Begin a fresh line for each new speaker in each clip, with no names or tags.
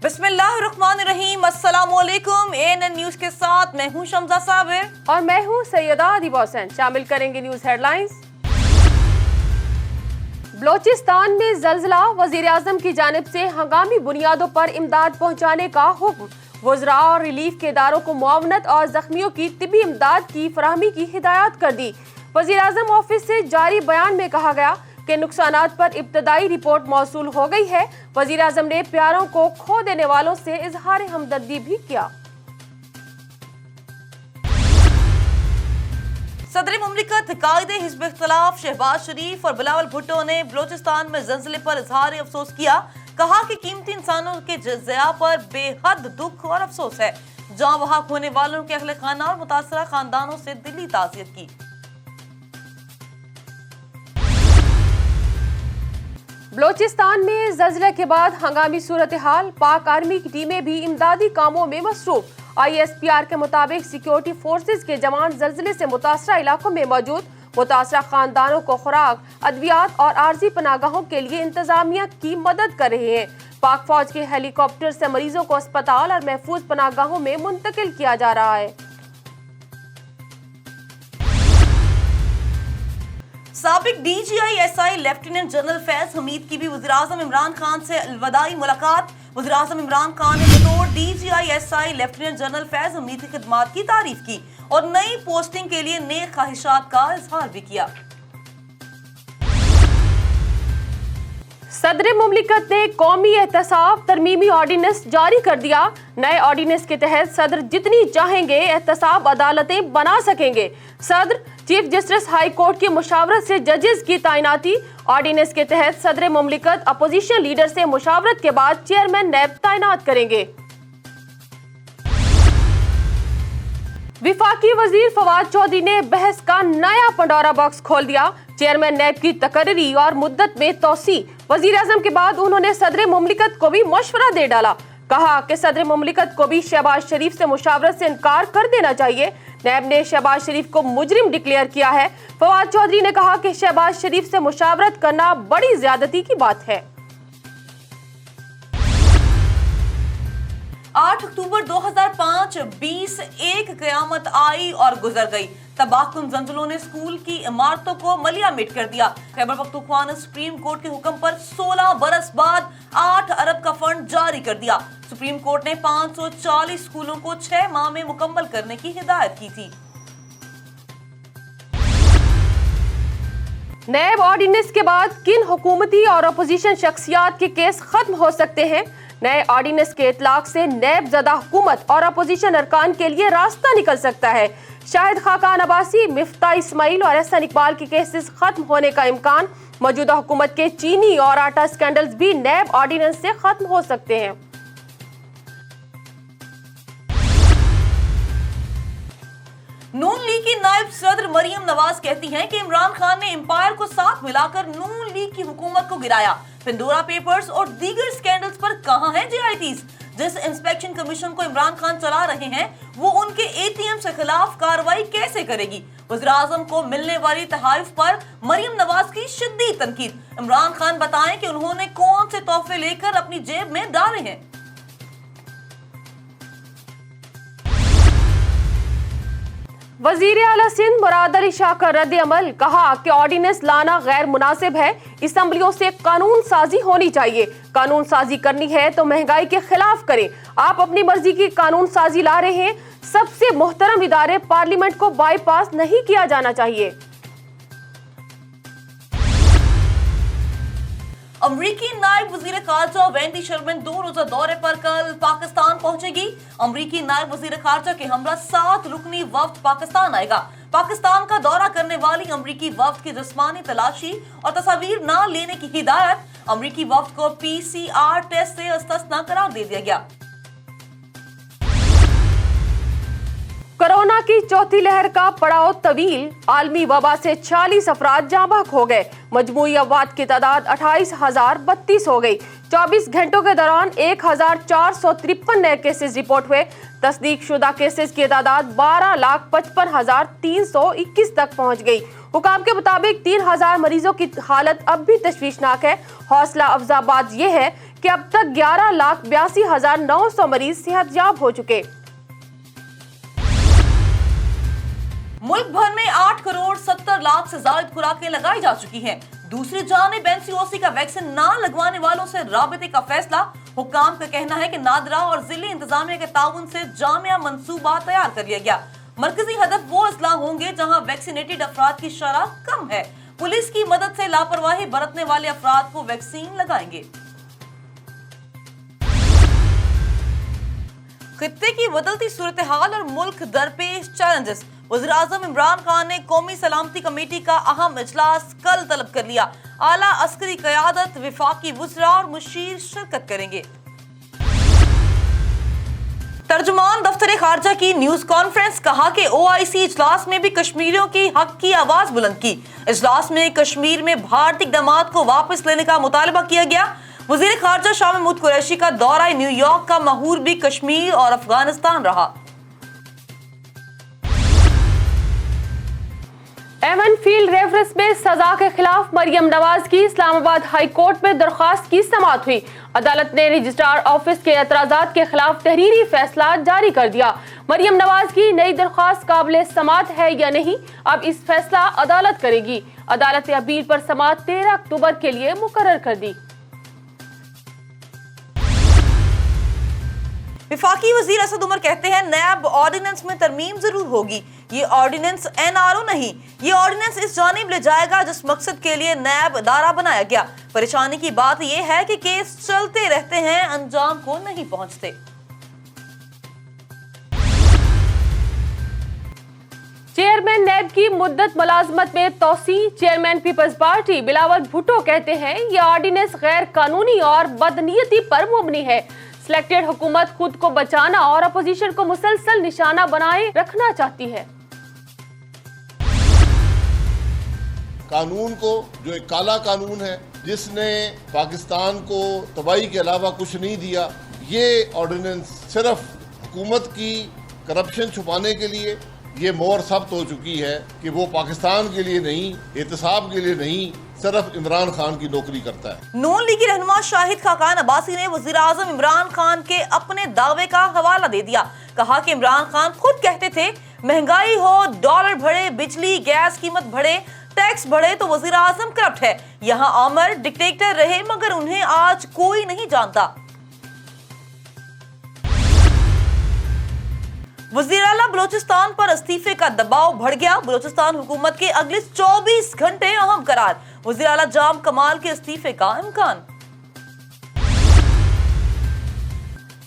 बिस्मिल्लाहिर्रहमानिर्रहीम, अस्सलामुअलैकुम। ANN news के साथ मैं हूं शम्सा साबिर
और मैं हूं सैयदा अदीबा हुसैन। शामिल करेंगे न्यूज हेडलाइंस। बलोचिस्तान में जल्जला, वजीर आजम की जानिब से हंगामी बुनियादों पर इमदाद पहुंचाने का हुक्म। वज़रा और रिलीफ के इदारों को मुआवनत और जख्मियों की तिबी इमदाद की फराहमी की हिदायत कर दी। वजीर आजम ऑफिस से जारी बयान में कहा गया कि नुकसानात पर इब्तदाई रिपोर्ट मौसूल हो गई है। वजीर आजम ने प्यारों को खो देने वालों से इजहार हमदर्दी भी किया।
सदर मुमलिकत कायदे हिज़्ब इख्तिलाफ शहबाज शरीफ और बिलावल भुट्टो ने बलोचिस्तान में ज़ल्ज़ले पर इजहार अफसोस किया। कहा कि कीमती इंसानों के ज़िया पर बेहद दुख और अफसोस है। जान बहक होने वालों के अहले खाना और मुतासरा खानदानों से दिली ताज़ियत की।
बलोचिस्तान में ज़ल्ज़ले के बाद हंगामी सूरत हाल, पाक आर्मी की टीमें भी इमदादी कामों में मसरूफ। ISPR के मुताबिक सिक्योरिटी फोर्सेज के जवान ज़ल्ज़ले से मुतासरा इलाकों में मौजूद मुतासरा खानदानों को खुराक, अद्वियात और आर्जी पनागाहों के लिए इंतजामिया की मदद कर रहे हैं। पाक फौज के हेलीकॉप्टर से मरीजों को अस्पताल और महफूज पनागाहों में मुंतकिल किया जा रहा है।
साबिक DGI SI lieutenant general Faiz Hamid की भी वज़ीर-ए-आज़म इमरान खान से अलविदाई मुलाकात। वज़ीर-ए-आज़म इमरान खान ने बतौर DGI SI lieutenant general Faiz Hamid की खिदमात की तारीफ की और नई पोस्टिंग के लिए नेक ख्वाहिशात का इजहार भी किया।
सदर मुमलिकत ने कौमी एहतसाब तरमीमी ऑर्डिनेंस जारी कर दिया। नए ऑर्डिनेंस के तहत सदर जितनी चाहेंगे एहतसाब अदालतें बना सकेंगे। सदर चीफ जस्टिस हाई कोर्ट की मुशावरत से जजेस की तैनाती। ऑर्डिनेंस के तहत सदर मुमलिकत अपोजिशन लीडर से मुशावरत के बाद चेयरमैन नैब तैनात करेंगे। विफाकी वजीर फवाद चौधरी ने बहस का नया पंडोरा बॉक्स खोल दिया। चेयरमैन नैब की तकर्री और मुद्दत में तोसी। वजीर आजम के बाद उन्होंने सदर मुमलिकत को भी मशवरा दे डाला। कहा कि सदर मुमलिकत को भी शहबाज शरीफ से मुशावरत से इनकार कर देना चाहिए। नैब ने शहबाज शरीफ को मुजरिम डिक्लेयर किया है। फवाद चौधरी ने कहा कि शहबाज शरीफ से मुशावरत करना बड़ी ज्यादती की बात है।
8 अक्टूबर 2005 20 क़यामत आई और गुजर गई। तबाहकुन ज़ल्ज़लों ने स्कूल की इमारतों को मलिया मिट कर दिया। खैबर पख्तूनख्वा ने सुप्रीम कोर्ट के हुक्म पर 16 बरस बाद 8 अरब का फंड जारी कर दिया। सुप्रीम कोर्ट ने 540 स्कूलों को 6 माह में मुकम्मल करने की हिदायत की थी।
नैब ऑर्डिनेंस के बाद किन हुकूमती और अपोजिशन शख्सियात के केस खत्म हो सकते हैं? नए ऑर्डिनेंस के इतलाक से नैब ज़दा हुकूमत और अपोजिशन अरकान के लिए रास्ता निकल सकता है। शाहिद खाकान अब्बासी, मिफ्ता इस्माइल और एहसन इकबाल के केसेस खत्म होने का इम्कान। मौजूदा हुकूमत के चीनी और आटा स्कैंडल्स भी नैब ऑर्डिनेंस से खत्म हो सकते हैं।
नून लीग की नायब सदर मरियम नवाज कहती हैं कि इमरान खान ने एम्पायर को साथ मिलाकर नून लीग की हुकूमत को गिराया। पिंडोरा पेपर्स और दीगर स्कैंडल्स पर कहां हैं JITs? जिस इंस्पेक्शन कमीशन को इमरान खान चला रहे हैं वो उनके ATM के खिलाफ कार्रवाई कैसे करेगी? वज़ीर-ए-आज़म को मिलने वाली तहाइफ पर मरियम नवाज की शिद्दत तनकीद। इमरान खान बताएं कि उन्होंने कौन से तोहफे लेकर अपनी जेब में डाले हैं।
वजीर आला सिंध मुराद अली शाह का रद्द अमल। कहा कि ऑर्डिनेंस लाना गैर मुनासिब है। असम्बलियों से कानून साजी होनी चाहिए। कानून साजी करनी है तो महंगाई के खिलाफ करें। आप अपनी मर्जी की कानून साजी ला रहे हैं। सबसे मोहतरम इदारे पार्लियामेंट को बाईपास नहीं किया जाना चाहिए।
अमरीकी नायब वजीर खारजा वेंडी शर्मन 2 रोजा दौरे पर कल पाकिस्तान पहुंचेगी। अमरीकी नायब वजीर खारजा के हमरा 7 रुकनी वफ्द पाकिस्तान आएगा। पाकिस्तान का दौरा करने वाली अमरीकी वफ्द की जिस्मानी तलाशी और तस्वीर न लेने की हिदायत। अमरीकी वफ्द को PCR टेस्ट से इस्तिस्ना करार दे दिया गया।
कोरोना की चौथी लहर का पड़ाव तवील। आलमी वबा से 40 अफराद जाँ बहक हो गए। मजमूई अफवात की तादाद 28,032 हो गई। 24 घंटों के दौरान 1,453 नए केसेस रिपोर्ट हुए। तस्दीक शुदा केसेस की तादाद 12,55,321 तक पहुँच गई। हुकाम के मुताबिक 3,000 मरीजों की हालत अब भी तशवीशनाक है। हौसला अफजा बात यह है कि अब तक 11,82,900 मरीज सेहतयाब हो चुके।
मुल्क भर में 8 करोड़ 70 लाख से ज्यादा खुराकें लगाई जा चुकी हैं। दूसरी जानिब एनसीओसी का वैक्सीन ना लगवाने वालों से राबिते का फैसला। हुक्काम का कहना है कि नादरा और जिले इंतजामिया के ताउन से जामिया मंसूबा तैयार कर लिया गया। मरकजी हदफ वो अजला होंगे जहां वैक्सीनेटेड अफराद की शरह कम है। पुलिस की मदद से लापरवाही बरतने वाले अफराद को वैक्सीन लगाएंगे। खित्ते की बदलती सूरत हाल और मुल्क दरपेश चैलेंजेस। वज़ीर-ए-आज़म इमरान खान ने कौमी सलामती कमेटी का अहम इजलास कल तलब कर लिया। आला अस्करी क़यादत, विफाकी वज़रा और मुशीर शिरकत करेंगे। तर्जुमान दफ्तर खारजा की न्यूज कॉन्फ्रेंस, कहा कि OIC इजलास में भी कश्मीरियों की हक की आवाज बुलंद की। इजलास में कश्मीर में भारतीय इक़दामात को वापस लेने का मुतालबा किया गया। वज़ीर खारजा शाह महमूद कुरैशी का दौरा न्यूयॉर्क का महूर भी कश्मीर और अफगानिस्तान रहा।
एवन फील्ड रेफरेंस में सजा के खिलाफ मरियम नवाज की इस्लामाबाद हाई कोर्ट में दरख्वास्त की समाअत हुई। अदालत ने रजिस्ट्रार ऑफिस के एतराजात के खिलाफ तहरीरी फैसला जारी कर दिया। मरियम नवाज की नई दरख्वास्त काबिल समाअत है या नहीं, अब इस फैसला अदालत करेगी। अदालत ने अपील पर समाअत 13 अक्टूबर के लिए मुकर्रर कर दी।
विफाकी वजीर असद उमर कहते हैं नैब ऑर्डिनेंस में तरमीम जरूर होगी। ये ऑर्डिनेंस NRO नहीं, ये ऑर्डिनेंस इस जानिब ले जाएगा जिस मकसद के लिए नैब अदारा बनाया गया। परेशानी की बात यह है कि केस चलते रहते हैं, अंजाम को नहीं पहुंचते।
चेयरमैन नैब की मुद्दत मुलाजमत में तोसी। चेयरमैन पीपल्स पार्टी बिलावल भुट्टो कहते हैं ये ऑर्डिनेंस गैर कानूनी और बदनीयती पर मुबनी है। सिलेक्टेड हुकूमत खुद को बचाना और अपोजिशन को मुसलसल निशाना बनाए रखना चाहती है।
कानून को, जो एक काला कानून है जिसने पाकिस्तान को तबाही के अलावा कुछ नहीं दिया, ये ऑर्डिनेंस सिर्फ हुकूमत की करप्शन छुपाने के लिए ये मोहर साबित हो चुकी है कि वो पाकिस्तान के लिए नहीं, एहतसाब के लिए नहीं, सिर्फ इमरान खान की नौकरी करता है।
नून लीगी रहनुमा शाहिद खाकान अब्बासी ने वज़ीर-ए-आज़म इमरान खान के अपने दावे का हवाला दे दिया। कहा कि इमरान खान खुद कहते थे महंगाई हो, डॉलर बढ़े, बिजली गैस कीमत बढ़े, टैक्स बढ़े तो वज़ीर-ए-आज़म करप्ट है। यहाँ आमर डिक्टेटर रहे मगर उन्हें आज कोई नहीं जानता। वज़ीर आला बलोचिस्तान पर इस्तीफे का दबाव बढ़ गया। बलोचिस्तान हुकूमत के अगले 24 घंटे अहम करार। वज़ीर आला जाम कमाल के इस्तीफे का इम्कान।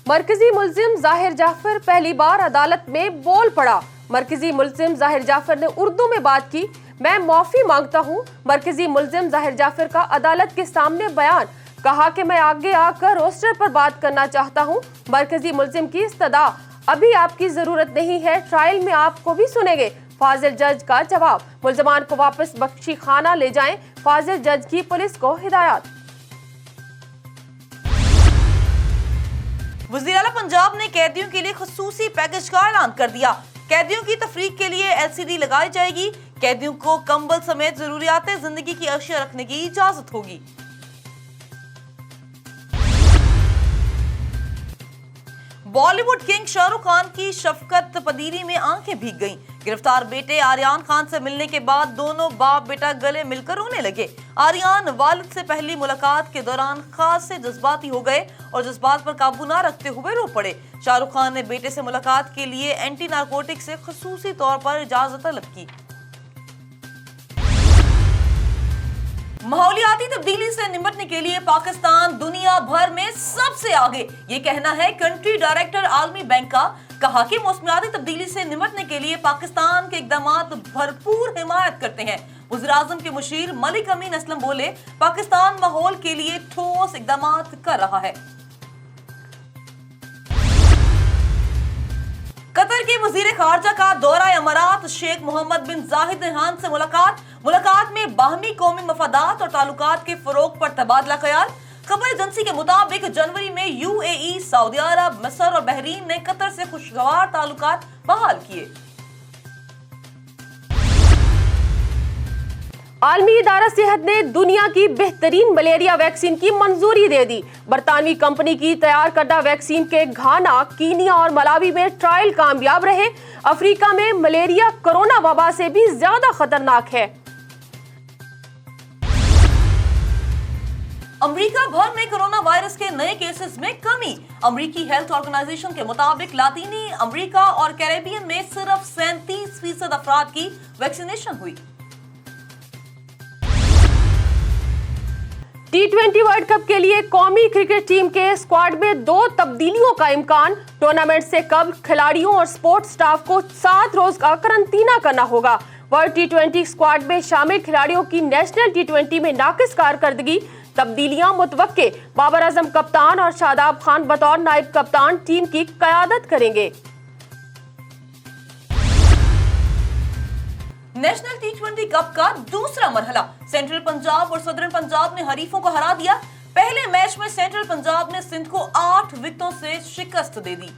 मरकजी मुल्जिम जाहिर जाफर पहली बार अदालत में बोल पड़ा। मरकजी मुल्जिम जाहिर जाफर ने उर्दू में बात की। मैं माफी मांगता हूँ। मरकजी मुल्जिम जाहिर जाफर का अदालत के सामने बयान। कहा कि मैं आगे आकर रोस्टर पर बात करना चाहता हूँ। मरकजी मुल्जिम की इस्तदा, अभी आपकी जरूरत नहीं है, ट्रायल में आपको भी सुनेंगे। फाजिल जज का जवाब, मुल्जमान को वापस बख्शी खाना ले जाएं। फाजिल जज की पुलिस को हिदायत।
वज़ीर आला पंजाब ने कैदियों के लिए खुसूसी पैकेज का ऐलान कर दिया। कैदियों की तफरीक के लिए LCD लगाई जाएगी। कैदियों को कंबल समेत जरूरियात जिंदगी की अशिया रखने की इजाजत होगी। बॉलीवुड किंग शाहरुख खान की शफकत पदीरी में आंखें भीग गईं। गिरफ्तार बेटे आर्यान खान से मिलने के बाद दोनों बाप बेटा गले मिलकर रोने लगे। आर्यान वालिद से पहली मुलाकात के दौरान खास से जज्बाती हो गए और जज्बात पर काबू ना रखते हुए रो पड़े। शाहरुख खान ने बेटे से मुलाकात के लिए एंटी नारकोटिक से खुसूसी तौर पर इजाजत तलब की। माहौलियाती तब्दीली से निपटने के लिए पाकिस्तान दुनिया भर में सबसे आगे, ये कहना है कंट्री डायरेक्टर आलमी बैंक का। कहा कि मौसमियाती तब्दीली से निपटने के लिए पाकिस्तान के इक़दामात भरपूर हिमायत करते हैं। वज़ीर-ए-आज़म के मुशीर मलिक अमीन असलम बोले, पाकिस्तान माहौल के लिए ठोस इक़दामात कर रहा है। कतर के वजीर खारजा का दौरा अमारात, शेख मोहम्मद बिन जाहिद नहान से मुलाकात में बाहमी कौमी मफादात और ताल्लुकात के फरोग पर तबादला ख्याल। खबर एजेंसी के मुताबिक जनवरी में UAE, सऊदी अरब, मिस्र और बहरीन ने कतर से खुशगवार ताल्लुकात बहाल किए।
عالمی ادارہ صحت نے دنیا کی بہترین ملیریا ویکسین کی منظوری دے دی۔ برطانوی کمپنی کی تیار کردہ ویکسین کے گھانا، کینیا اور ملاوی میں ٹرائل کامیاب رہے۔ افریقہ میں ملیریا کرونا وبا سے بھی زیادہ خطرناک ہے۔
امریکہ بھر میں کرونا وائرس کے نئے کیسز میں کمی۔ امریکی ہیلتھ آرگنائزیشن کے مطابق لاطینی امریکہ اور کیریبین میں صرف 37% افراد کی ویکسینیشن ہوئی۔
T20 ورلڈ کپ کے لیے قومی کرکٹ ٹیم کے اسکواڈ میں 2 تبدیلیوں کا امکان۔ ٹورنامنٹ سے قبل کھلاڑیوں اور سپورٹ سٹاف کو 7 روز کا قرنطینہ کرنا ہوگا۔ ورلڈ T20 اسکواڈ میں شامل کھلاڑیوں کی نیشنل T20 میں ناقص کارکردگی۔ تبدیلیاں متوقع۔ بابر اعظم کپتان اور شاداب خان بطور نائب کپتان ٹیم کی قیادت کریں گے۔
نیشنل T20 کپ کا دوسرا مرحلہ، سینٹرل پنجاب اور صدرن پنجاب نے حریفوں کو ہرا دیا۔ پہلے میچ میں سینٹرل پنجاب نے سندھ کو 8 وکٹوں سے شکست دے دی۔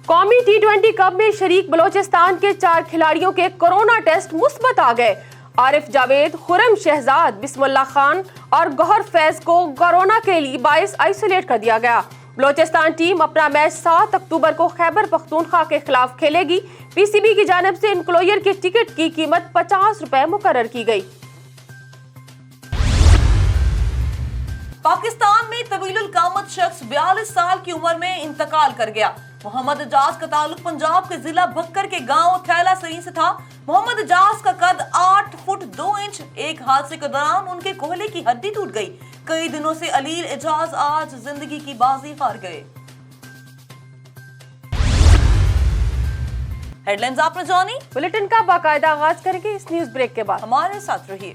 قومی T20 کپ میں شریک بلوچستان کے 4 کھلاڑیوں کے کورونا ٹیسٹ مثبت آ گئے۔ عارف جاوید، خرم شہزاد، بسم اللہ خان اور گوہر فیض کو کورونا کے لیے باعث آئسولیٹ کر دیا گیا۔ بلوچستان ٹیم اپنا میچ 7 اکتوبر کو خیبر پختونخوا کے خلاف کھیلے گی۔ پی سی بی کی جانب سے انکلوئر کے ٹکٹ کی قیمت 50 روپے مقرر کی گئی۔
پاکستان میں طویل القامت شخص 42 سال کی عمر میں انتقال کر گیا۔ محمد اجاز کا تعلق پنجاب کے ضلع بکر کے گاؤں تھیلا سرین سے تھا۔ محمد اجاز کا قد 8 فٹ 2 انچ۔ ایک حادثے کے دوران ان کے کوہلے کی ہڈی ٹوٹ گئی۔ کئی دنوں سے علیل اجاز آج زندگی کی بازی ہار گئے۔ ہیڈ لائنز آپ نے جانی،
بلیٹن کا باقاعدہ آغاز کریں گے اس نیوز بریک کے بعد۔
ہمارے ساتھ رہیے۔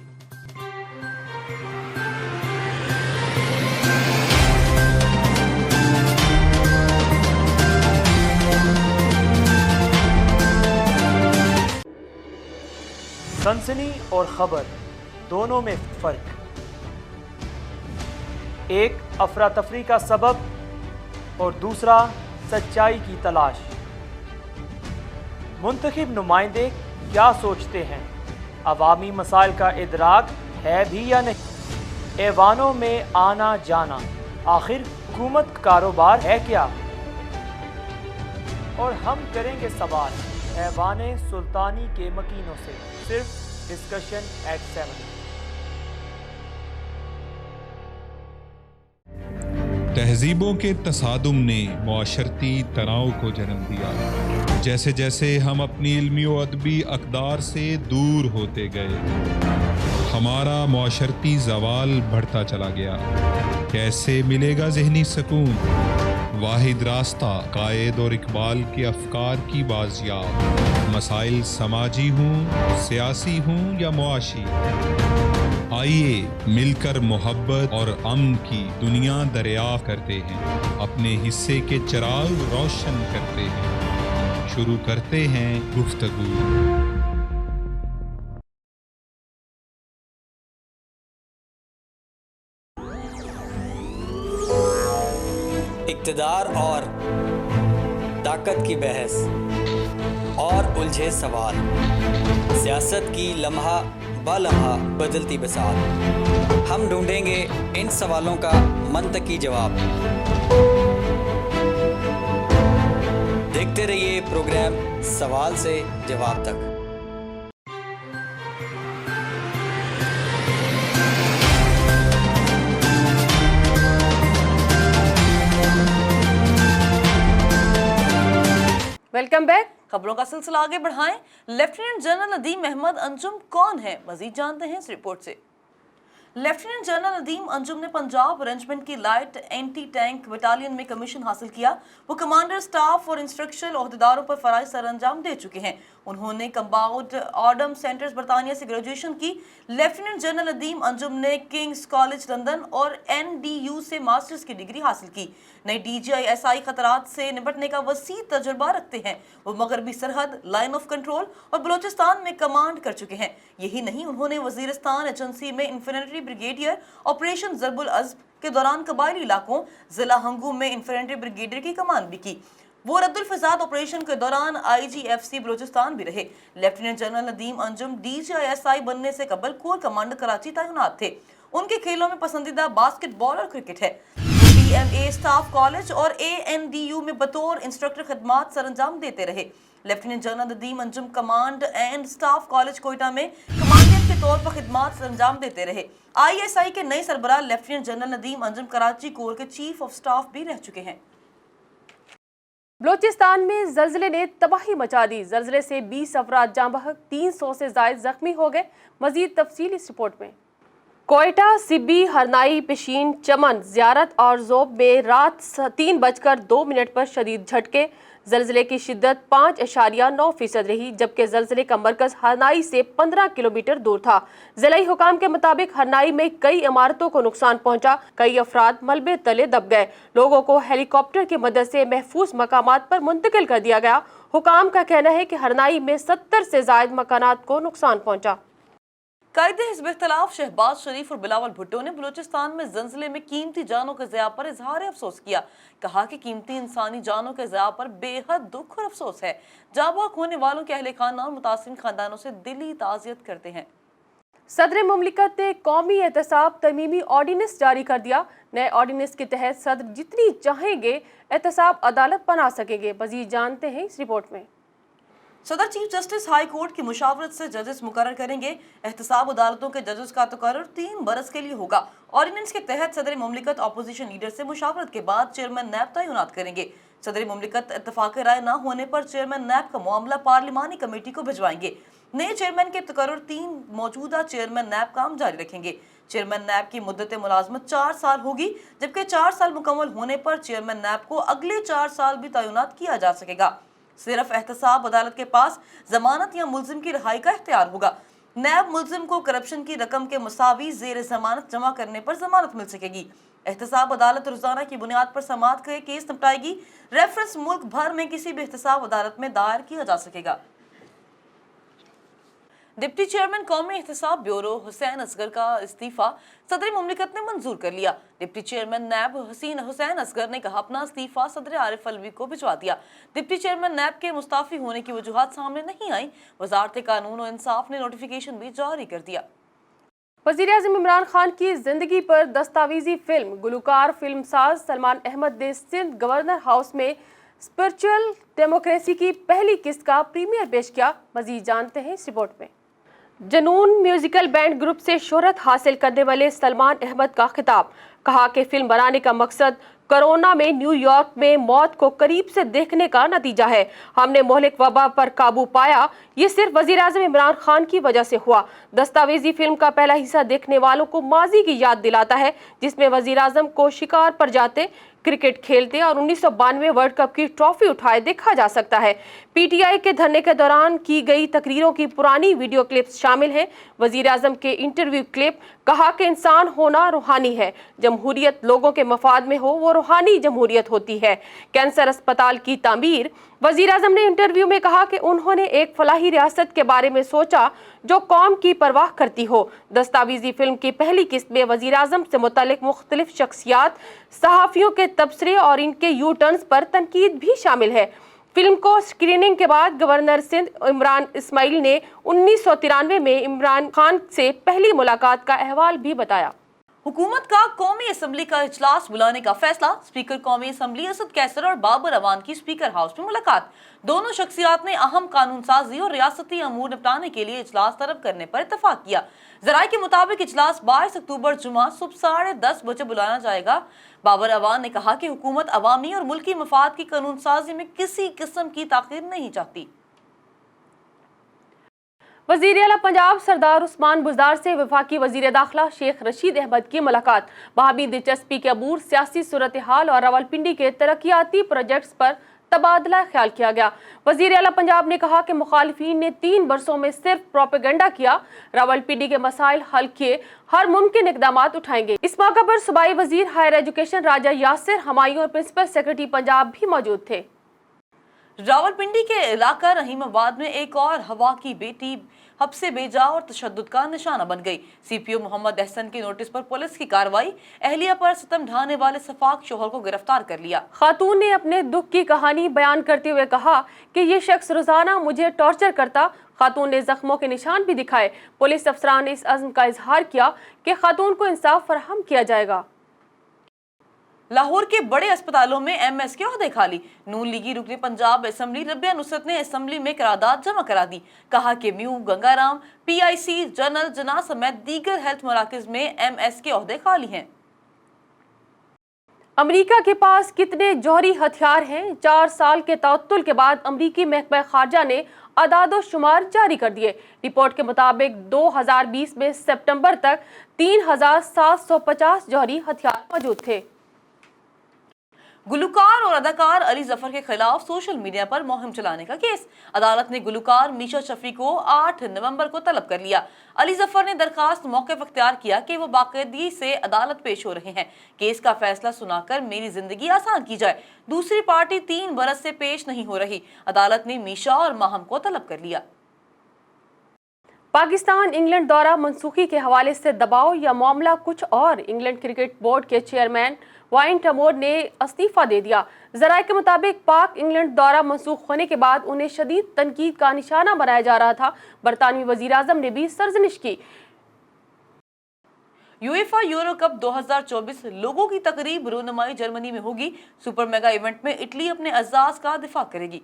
سنسنی اور خبر دونوں میں فرق، ایک افراتفری کا سبب اور دوسرا سچائی کی تلاش۔ منتخب نمائندے کیا سوچتے ہیں؟ عوامی مسائل کا ادراک ہے بھی یا نہیں؟ ایوانوں میں آنا جانا آخر حکومت کاروبار ہے کیا؟ اور ہم کریں گے سوال ایوان سلطانی کے مکینوں سے، صرف ڈسکشن ایٹ 7۔
تہذیبوں کے تصادم نے معاشرتی تناؤ کو جنم دیا۔ جیسے جیسے ہم اپنی علمی و ادبی اقدار سے دور ہوتے گئے، ہمارا معاشرتی زوال بڑھتا چلا گیا۔ کیسے ملے گا ذہنی سکون؟ واحد راستہ قائد اور اقبال کے افکار کی بازیاب، مسائل سماجی ہوں، سیاسی ہوں یا معاشی۔ آئیے مل کر محبت اور امن کی دنیا دریافت کرتے ہیں، اپنے حصے کے چراغ روشن کرتے ہیں۔ شروع کرتے ہیں گفتگو۔
اقتدار اور طاقت کی بحث اور الجھے سوال، سیاست کی لمحہ با لمحہ بدلتی بساط، ہم ڈھونڈیں گے ان سوالوں کا منطقی جواب۔ دیکھتے رہیے پروگرام سوال سے جواب تک۔
Welcome back.
خبروں کا سلسلہ آگے بڑھائیں۔ لیفٹیننٹ جنرل ندیم احمد انجم کون ہے؟ مزید جانتے ہیں اس رپورٹ سے۔ لیفٹیننٹ جنرل ندیم انجم نے پنجاب رینجمنٹ کی لائٹ اینٹی ٹینک بٹالین میں کمیشن حاصل کیا۔ وہ کمانڈر سٹاف اور انسٹرکشنل عہدیداروں پر فرائض سر انجام دے چکے ہیں۔ انہوں نے کمباؤڈ آرڈم سینٹرز برطانیہ سے گریجویشن کی۔ لیفٹیننٹ جنرل ندیم انجم نے کنگز کالج لندن اور NDU سے ماسٹرز کی ڈگری حاصل کی۔ نئی DGI خطرات سے نپٹنے کا وسیع تجربہ رکھتے ہیں۔ وہ مغربی سرحد، لائن آف کنٹرول اور بلوچستان میں کمانڈ کر چکے ہیں۔ یہی نہیں، انہوں نے وزیرستان ایجنسی میں انفینٹری بریگیڈیئر آپریشن ضرب العزب کے دوران قبائلی علاقوں ضلع ہنگو میں انفینٹری بریگیڈیئر کی کمان بھی کی۔ वो रद्दुल फसाद ऑपरेशन के दौरान IGFC बलूचिस्तान भी रहे। Lieutenant general Nadeem Anjum DGISI बनने से कबल कोर कमांडर कराची तैनात थे। उनके खेलों में पसंदीदा बास्केटबॉल और क्रिकेट है। PMA स्टाफ कॉलेज और ANDU में बतौर इंस्ट्रक्टर खिदमात सरंजाम देते रहे। Lieutenant general Nadeem Anjum command and staff college Quetta में कमांडेंट के तौर पर खिदमात सरंजाम देते रहे। ISI के नए सरबराह lieutenant general Nadeem Anjum Karachi corps के चीफ ऑफ स्टाफ भी रह चुके हैं।
बलूचिस्तान में जल्जले ने तबाही मचा दी। जल्जले से 20 अफराद जाँ बहक, 300 से जायद जख्मी हो गए। मजीद तफसील इस रिपोर्ट में। कोयटा, सिब्बी, हरनाई, पिशीन, चमन, ज़ियारत और ज़ोब में रात 3:02 पर शदीद झटके। ज़ल्ज़ले की शिद्दत 5.9% रही, जबकि ज़ल्ज़ले का मरकज़ हरनाई से 15 किलोमीटर दूर था। ज़िलाई हुकाम के मुताबिक हरनाई में कई इमारतों को नुकसान पहुंचा, कई अफराद मलबे तले दब गए। लोगों को हेलीकॉप्टर की मदद से महफूज मकामात पर मुंतकिल कर दिया गया। हुकाम का कहना है कि हरनाई में 70 से ज़ायद मकानात को नुकसान पहुंचा।
कायदे हिज़्ब इख्तिलाफ शहबाज शरीफ और बिलावल भुट्टो ने बलूचिस्तान में ज़ल्ज़ले में कीमती जानों के ज़िया पर इजहार अफसोस किया। कहा कि कीमती इंसानी जानों के ज़िया पर बेहद दुख और अफसोस है। जाबाक होने वालों के अहले खाना और मुतासिर खानदानों से दिली ताज़ियत करते हैं।
सदर मुमलिकत ने कौमी एहतसाब तरमीमी ऑर्डिनेंस जारी कर दिया। नए ऑर्डिनेंस के तहत सदर जितनी चाहेंगे एहतसाब अदालत बना सकेंगे। मज़ीद जानते हैं इस रिपोर्ट में।
सदर चीफ जस्टिस हाई कोर्ट की मुशावरत से जजेस मुकर्रर करेंगे। एहतसाब अदालतों के जजेस का तकर्रुर 3 बरस के लिए होगा। ऑर्डिनेंस के तहत सदर मुमलिकत अपोजिशन लीडर से मुशावरत के बाद चेयरमैन नैब तैनात करेंगे। सदर मुमलिकत इत्तफाक राय न होने पर चेयरमैन नैब का मामला पार्लिमानी कमेटी को भिजवाएंगे। नए चेयरमैन के तकर्रुर 3 मौजूदा चेयरमैन नैब काम जारी रखेंगे। चेयरमैन नैब की मुद्दत मुलाजमत 4 साल होगी, जबकि 4 साल मुकम्मल होने पर चेयरमैन नैब को अगले 4 साल भी तैनात किया जा सकेगा। सिर्फ एहतसाब अदालत के पास जमानत या मुल्जिम की रिहाई का इख्तियार होगा। नैब मुल्जिम को करप्शन की रकम के मुसावी जेर जमानत जमा करने पर जमानत मिल सकेगी। एहतसाब अदालत रोजाना की बुनियाद पर समाअत के केस निपटाएगी। रेफरेंस मुल्क भर में किसी भी एहतसाब अदालत में दायर किया जा सकेगा। डिप्टी चेयरमैन कौमी एहतसाब ब्यूरो हुसैन असगर का इस्तीफा सदर मुमलिकत ने मंजूर कर लिया। डिप्टी चेयरमैन नैब हुसैन असगर ने कहा अपना इस्तीफा सदर आरिफ अलवी को भिजवा दिया। डिप्टी चेयरमैन नैब के मुस्ताफी होने की वजूहात सामने नहीं आई। वजारत कानून और इंसाफ ने नोटिफिकेशन भी जारी कर दिया।
वज़ीर-ए-आज़म इमरान खान की जिंदगी पर दस्तावेजी फिल्म गुलकार फिल्म साज सलमान अहमद ने सिंध गवर्नर हाउस में स्पिरिचुअल डेमोक्रेसी की पहली किस्त का प्रीमियर पेश किया। मजीद जानते हैं इस रिपोर्ट में। जनून म्यूजिकल बैंड ग्रुप से शोहरत हासिल करने वाले सलमान अहमद का खिताब। कहा कि फिल्म बनाने का मकसद कोरोना में न्यूयॉर्क में मौत को करीब से देखने का नतीजा है। हमने मोहलिक वबा पर काबू पाया, ये सिर्फ वज़ीर-ए-आज़म इमरान खान की वजह से हुआ। दस्तावेजी फिल्म का पहला हिस्सा देखने वालों को माजी की याद दिलाता है, जिसमें वज़ीर-ए-आज़म को शिकार पर जाते, क्रिकेट खेलते और 1992 वर्ल्ड कप की ट्रॉफी उठाए देखा जा सकता है। PTI के धरने के दौरान की गई तकरीरों की पुरानी वीडियो क्लिप्स शामिल हैं। वज़ीर-ए-आज़म के इंटरव्यू क्लिप। कहा कि इंसान होना रूहानी है, जमहूरियत लोगों के मफाद में हो वो रूहानी जमहूरियत होती है। कैंसर अस्पताल की तामीर। वज़ीर-ए-आज़म ने इंटरव्यू में कहा कि उन्होंने एक फलाही रियासत के बारे में सोचा जो कौम की परवाह करती हो। दस्तावेजी फिल्म की पहली किस्त में वज़ीर-ए-आज़म से मुतालिक मुख्तलिफ शख्सियात, सहाफ़ियों के तबसरे और इनके यू टर्न्स पर तनकीद भी शामिल है। फिल्म को स्क्रीनिंग के बाद गवर्नर सिंध इमरान इस्माइल ने 1993 में इमरान खान से पहली मुलाकात का अहवाल भी बताया।
हुकूमत का कौमी असम्बली का इजलास बुलाने का फैसला। स्पीकर कौमी असम्बली असद कैसर और बाबर अवान की स्पीकर हाउस में मुलाकात। दोनों शख्सियात ने अहम कानून साजी और रियासती अमूर निपटाने के लिए इजलास तलब करने पर इत्तफाक किया। जराये के मुताबिक इजलास 22 अक्टूबर जुमा सुबह 10:30 बजे बुलाना जाएगा। बाबर अवान ने कहा कि हुकूमत अवामी और मुल्की मफाद की कानून साजी में किसी किस्म की ताख़ीर नहीं चाहती।
वज़ीर आला पंजाब सरदार उस्मान बुज़दार से वफाकी वज़ीर दाखिला शेख रशीद अहमद की मुलाकात। बाहमी दिलचस्पी के अबूर, सियासी सूरत हाल और रावलपिंडी के तरक्याती प्रोजेक्ट्स पर तबादला ख्याल किया गया। वज़ीर आला पंजाब ने कहा कि मुखालिफिन ने 3 बरसों में सिर्फ प्रोपेगेंडा किया, रावलपिंडी के मसाइल हल किए, हर मुमकिन इक़दामात उठाएंगे। इस मौके पर सूबाई वज़ीर हायर एजुकेशन राजा यासिर हमायूं और प्रिंसिपल सेक्रेटरी पंजाब भी मौजूद थे।
रावलपिंडी के इलाका रहीमाबाद में एक और हवा की बेटी हब से भेजा और तशद्दुद का निशाना बन गई। CPO मोहम्मद अहसन के नोटिस पर पुलिस की कार्रवाई, अहलिया पर सितम ढाने वाले सफाक शोहर को गिरफ्तार कर लिया।
खातून ने अपने दुख की कहानी बयान करते हुए कहा कि ये शख्स रोजाना मुझे टॉर्चर करता। खातून ने जख्मों के निशान भी दिखाए। पुलिस अफसरान ने इस अज़्म का इजहार किया कि खातून को इंसाफ फराहम किया जाएगा।
लाहौर के बड़े अस्पतालों में MS के ओहदे खाली। नून लीगी रुकने पंजाब असेंबली रबिया नुसरत ने असेंबली में करारदाद जमा करा दी। कहा कि म्यू, गंगाराम, PIC, जनरल, जना समेत दीगर हेल्थ मराकज में MS के ओहदे खाली हैं।
अमेरिका के पास कितने जौहरी हथियार हैं? 4 साल के तअत्तुल के बाद अमेरिकी महकमा खारजा ने अदाद शुमार जारी कर दिए। रिपोर्ट के मुताबिक 2020 में सितंबर तक 3750 जौहरी हथियार मौजूद थे।
गुलकार और अदाकार अली जफर के खिलाफ सोशल मीडिया पर मुहिम चलाने का केस। अदालत ने गुलकार मीशा शफी को 8 नवंबर को तलब कर लिया। अली जफर ने दरखास्त मौक़िफ़ अख्तियार किया कि वो बाकायदगी से अदालत पेश हो रहे हैं। केस का फैसला सुनाकर मेरी जिंदगी आसान की जाए। दूसरी पार्टी 3 बरस से पेश नहीं हो रही। अदालत ने मीशा और माहम को तलब कर लिया।
पाकिस्तान इंग्लैंड दौरा मनसूखी के हवाले से दबाव या मामला कुछ और। इंग्लैंड क्रिकेट बोर्ड के चेयरमैन वाइन टमोर ने इस्तीफा दे दिया। ज़राए के मुताबिक पाक इंग्लैंड दौरा मनसूख होने के बाद उन्हें शदीद तनकीद का निशाना बनाया जा रहा था। बरतानवी वज़ीर आज़म ने भी सरजनिश की।
यूएफा यूरो कप 2024 लोगों की तकरीब रूनुमाई जर्मनी में होगी। सुपर मेगा इवेंट में इटली अपने एजाज का दिफा करेगी।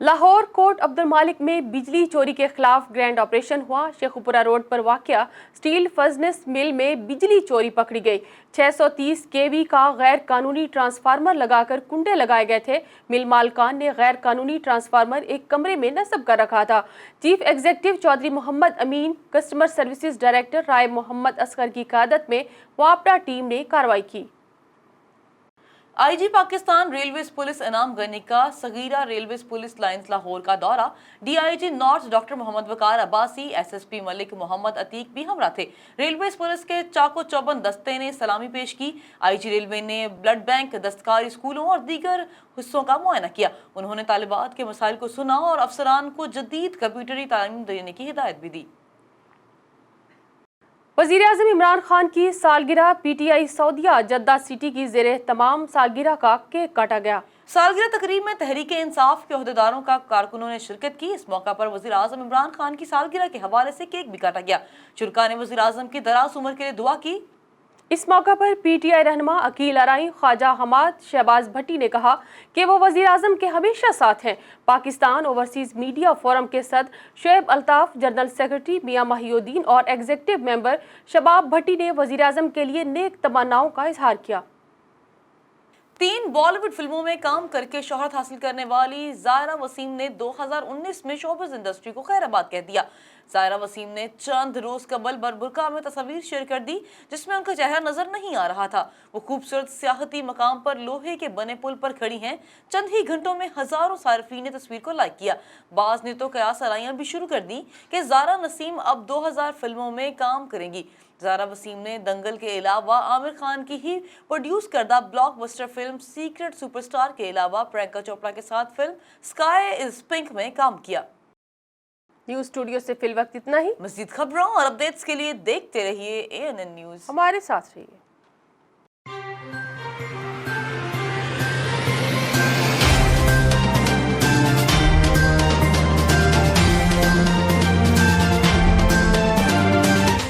लाहौर कोट अब्दुल मालिक में बिजली चोरी के खिलाफ ग्रैंड ऑपरेशन हुआ। शेखुपुरा रोड पर वाक़या स्टील फर्नेस मिल में बिजली चोरी पकड़ी गई। 630 kV का गैर कानूनी ट्रांसफार्मर लगाकर कुंडे लगाए गए थे। मिल मालकान ने गैर कानूनी ट्रांसफार्मर एक कमरे में नस्ब कर रखा था। चीफ एग्जीक्यूटिव चौधरी मोहम्मद अमीन, कस्टमर सर्विसेज डायरेक्टर राय मोहम्मद असगर की क़यादत में वापडा टीम ने कार्रवाई की।
IG पाकिस्तान रेलवेज पुलिस इनाम गनी का सगीरा रेलवेज पुलिस लाइन्स लाहौर का दौरा। DIG नॉर्थ डॉक्टर मोहम्मद वकार अब्बासी, SSP मलिक मोहम्मद अतीक भी हमरा थे। रेलवेज पुलिस के चाको चौबंद दस्ते ने सलामी पेश की। IG रेलवे ने ब्लड बैंक, दस्तकारी स्कूलों और दीगर हिस्सों का मुआयना किया। उन्होंने तालिबात के मसाइल को सुना और अफसरान को जदीद कंप्यूटरी तालीम देने की हिदायत भी दी।
वज़ीर-ए-आज़म इमरान खान की सालगिरह। PTI सऊदिया जद्दा सिटी की ज़ेरे तमाम सालगिरह का केक काटा गया।
सालगिरह तकरीब में तहरीक इंसाफ के ओहदेदारों का कारकुनों ने शिरकत की। इस मौका पर वज़ीर-ए-आज़म इमरान खान की सालगिरह के हवाले से केक भी काटा गया। शुरका ने वज़ीर-ए-आज़म की दराज उम्र के लिए दुआ की।
इस मौका पर PTI रहनुमा अकील अराई, ख्वाजा हमाद, शहबाज भट्टी ने कहा कि वो वज़ीर आज़म के हमेशा साथ हैं। पाकिस्तान ओवरसीज़ मीडिया फोरम के सदर शुएब अल्ताफ़, जनरल सेक्रेटरी मियां माहिउद्दीन और एग्जीक्यूटिव मेंबर शबाब भट्टी ने वज़ीर आज़म के लिए नेक तमन्नाओं का इजहार किया।
3 बॉलीवुड फिल्मों में काम करके शोहरत हासिल करने वाली ज़ायरा वसीम ने 2019 में शोबिज़ इंडस्ट्री को खैराबाद कह दिया। ज़ायरा वसीम ने चंद रोज कबल बरबुरका में तस्वीर शेयर कर दी जिसमें उनका चेहरा नजर नहीं आ रहा था। वो खूबसूरत सियाहती मकाम पर लोहे के बने पुल पर खड़ी हैं। चंद ही घंटों में हजारों सार्फिन ने तस्वीर को लाइक किया। बाज़ ने तो कयास आराइयां भी शुरू कर दी कि ज़ायरा वसीम अब 2000 फिल्मों में काम करेंगी। ज़ायरा वसीम ने दंगल के अलावा आमिर खान की ही प्रोड्यूस करदा ब्लॉकबस्टर फिल्म सीक्रेट सुपरस्टार के अलावा प्रियंका चोपड़ा के साथ फिल्म स्काई इज पिंक में काम किया।
न्यूज़ स्टूडियो से फिल वक्त इतना ही।
मज़ीद खबरों और अपडेट्स के लिए देखते रहिए ANN न्यूज़।
हमारे साथ रहिए।